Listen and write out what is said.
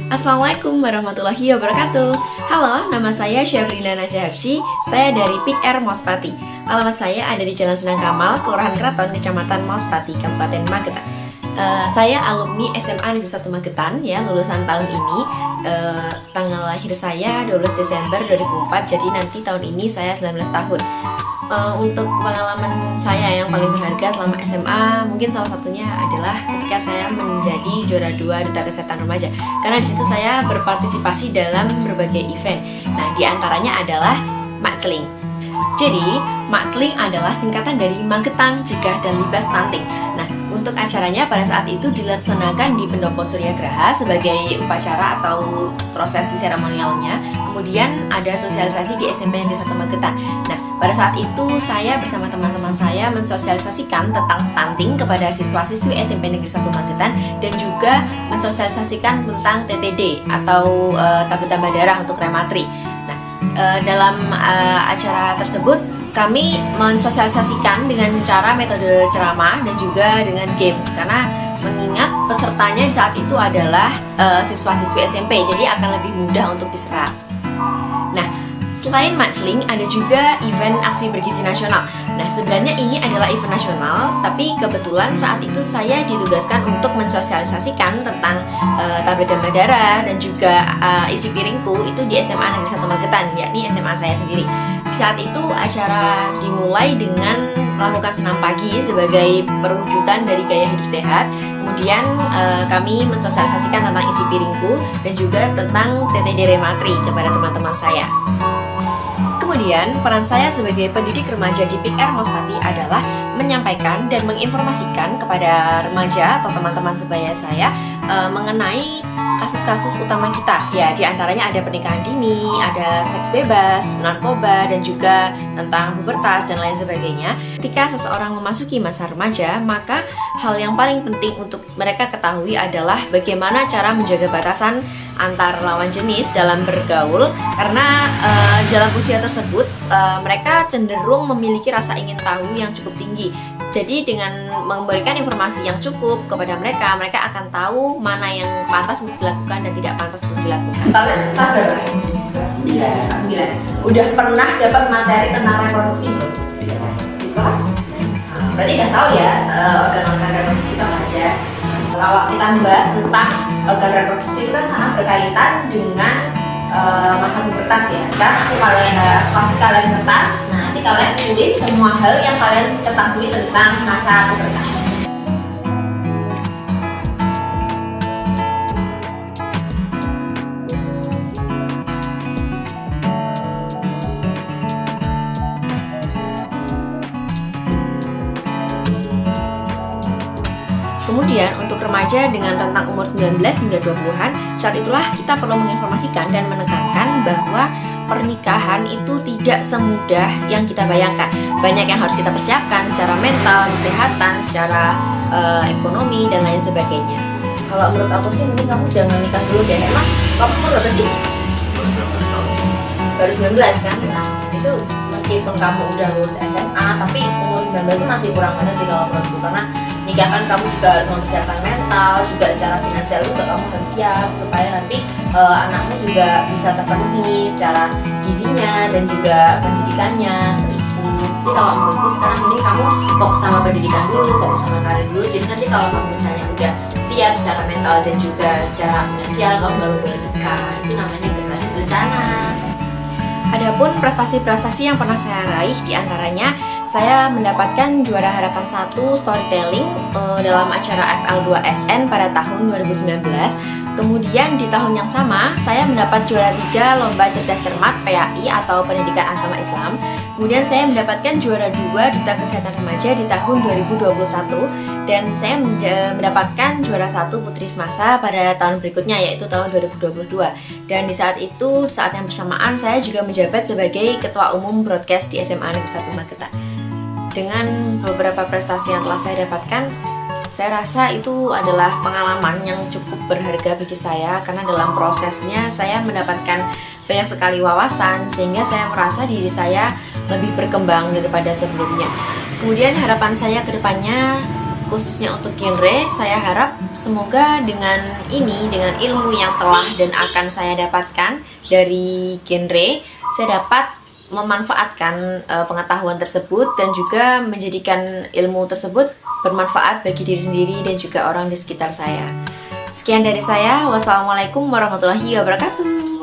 Assalamualaikum warahmatullahi wabarakatuh. Halo, nama saya Syabrina Najah Habsyi. Saya dari PIK R Mospati. Alamat saya ada di Jalan Senang Kamal, Kelurahan Kraton, Kecamatan Mospati, Kabupaten Magetan. Saya alumni SMA Negeri 1 Magetan, ya, lulusan tahun ini. Tanggal lahir saya 12 Desember 2004, jadi nanti tahun ini saya 19 tahun. Untuk pengalaman saya yang paling berharga selama SMA, mungkin salah satunya adalah ketika saya menjadi juara 2 Duta Kesehatan Remaja. Karena di situ saya berpartisipasi dalam berbagai event. Nah, di antaranya adalah MACLING. Jadi, MACLING adalah singkatan dari Magetan, Cegah dan Libas Stunting. Nah, untuk acaranya pada saat itu dilaksanakan di Pendopo Surya Graha sebagai upacara atau prosesi seremonialnya. Kemudian ada sosialisasi di SMP Negeri 1 Magetan. Nah, pada saat itu saya bersama teman-teman saya mensosialisasikan tentang stunting kepada siswa-siswi SMP Negeri 1 Magetan dan juga mensosialisasikan tentang TTD atau tablet tambah darah untuk rematri. Nah, dalam acara tersebut kami mensosialisasikan dengan cara metode ceramah dan juga dengan games, karena mengingat pesertanya saat itu adalah siswa-siswi SMP, jadi akan lebih mudah untuk diserap. Nah, selain MACLING ada juga event aksi bergizi nasional. Nah, sebenarnya ini adalah event nasional, tapi kebetulan saat itu saya ditugaskan untuk mensosialisasikan tentang tablet tambah darah dan juga isi piringku itu di SMA Negeri 1 Magetan, yakni SMA saya sendiri. Saat itu acara dimulai dengan melakukan senam pagi sebagai perwujudan dari gaya hidup sehat. Kemudian kami mensosialisasikan tentang isi piringku dan juga tentang TTD rematri kepada teman-teman saya. Kemudian, peran saya sebagai pendidik remaja di PIK R Mospati adalah menyampaikan dan menginformasikan kepada remaja atau teman-teman sebaya saya mengenai kasus-kasus utama kita. Ya, di antaranya ada pernikahan dini, ada seks bebas, narkoba, dan juga tentang pubertas dan lain sebagainya. Ketika seseorang memasuki masa remaja, maka hal yang paling penting untuk mereka ketahui adalah bagaimana cara menjaga batasan antar lawan jenis dalam bergaul, karena dalam usia tersebut mereka cenderung memiliki rasa ingin tahu yang cukup tinggi. Jadi dengan memberikan informasi yang cukup kepada mereka, mereka akan tahu mana yang pantas untuk dilakukan dan tidak pantas untuk dilakukan. Kalian kelas berapa? Kelas 9. Udah pernah dapat materi tentang reproduksi belum? Di sekolah? Nah, berarti udah tahu ya organ-organ reproduksi itu apa aja. Kalau kita membahas tentang organ reproduksi itu kan sangat berkaitan dengan masa pubertas ya. Karena kalian pasti kalian kertas, nanti kalian tulis semua hal yang kalian ketahui tentang masa pubertas. Kemudian untuk remaja dengan rentang umur 19 hingga 20-an, saat itulah kita perlu menginformasikan dan menekankan bahwa pernikahan itu tidak semudah yang kita bayangkan. Banyak yang harus kita persiapkan secara mental, kesehatan, secara ekonomi, dan lain sebagainya. Kalau menurut aku sih, mending kamu jangan nikah dulu deh. Emang kamu umur berapa sih? Baru 19 kan? Nah, itu meskipun kamu udah lulus SMA, tapi umur 19 itu masih kurang banget sih kalau menurutku, karena nikah kan kamu juga harus mempersiapkan mental, juga secara finansial juga kamu harus siap supaya nanti anakmu juga bisa terpenuhi secara gizinya dan juga pendidikannya seperti itu. Jadi kalau menurutku sekarang mending kamu fokus sama pendidikan dulu, fokus sama karir dulu. Jadi nanti kalau kamu misalnya udah siap secara mental dan juga secara finansial, kamu baru boleh nikah. Itu namanya generasi berencana. Adapun prestasi-prestasi yang pernah saya raih, diantaranya saya mendapatkan juara harapan 1 storytelling dalam acara FL2SN pada tahun 2019. Kemudian di tahun yang sama saya mendapat juara 3 lomba cerdas cermat PAI atau pendidikan agama Islam. Kemudian saya mendapatkan juara 2 Duta Kesehatan Remaja di tahun 2021 dan saya mendapatkan juara 1 Putri Semasa pada tahun berikutnya, yaitu tahun 2022. Dan di saat itu, saat yang bersamaan saya juga menjabat sebagai Ketua Umum Broadcast di SMA Negeri 1 Magetan. Dengan beberapa prestasi yang telah saya dapatkan, saya rasa itu adalah pengalaman yang cukup berharga bagi saya, karena dalam prosesnya saya mendapatkan banyak sekali wawasan sehingga saya merasa diri saya lebih berkembang daripada sebelumnya. Kemudian harapan saya ke depannya, khususnya untuk genre. Saya harap semoga dengan ilmu yang telah dan akan saya dapatkan dari genre, saya dapat memanfaatkan pengetahuan tersebut dan juga menjadikan ilmu tersebut bermanfaat bagi diri sendiri dan juga orang di sekitar saya. Sekian dari saya. Wassalamualaikum warahmatullahi wabarakatuh.